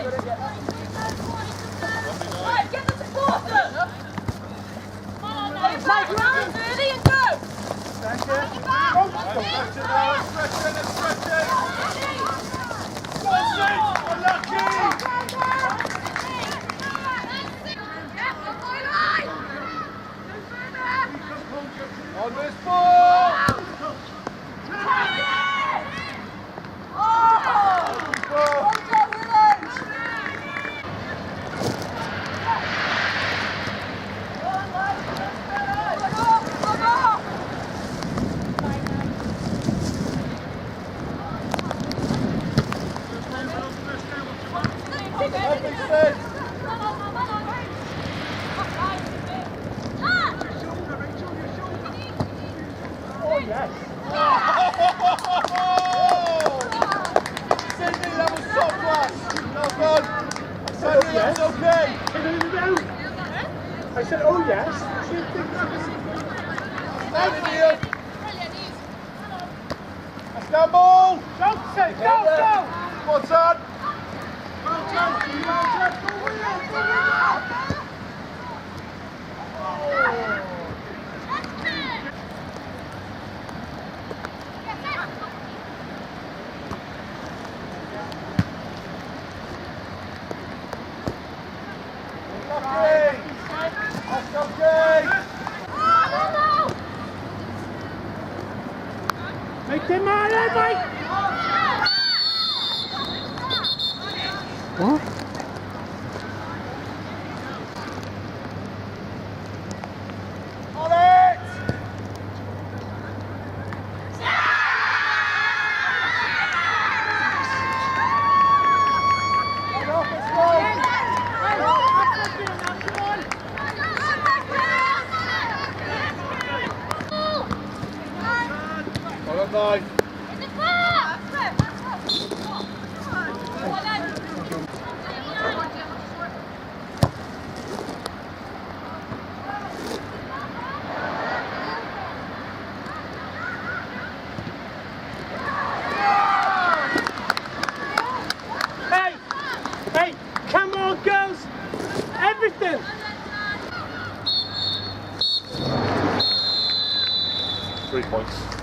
Right, get the supporters! Take your hands early and go! Thank you. On this ball! Oh, yes. Sydney, that was top class. Well done. Oh, Sydney, yes. that's okay. I said, oh, yes. Thank you. Let's go, ball. Go, Sid, go, go. Come on, son. Lucky. That's okay. Make them out there, mate. What? On it. Get off this one. Well done, Mike. Hey, hey, come on, girls. Everything. Three points.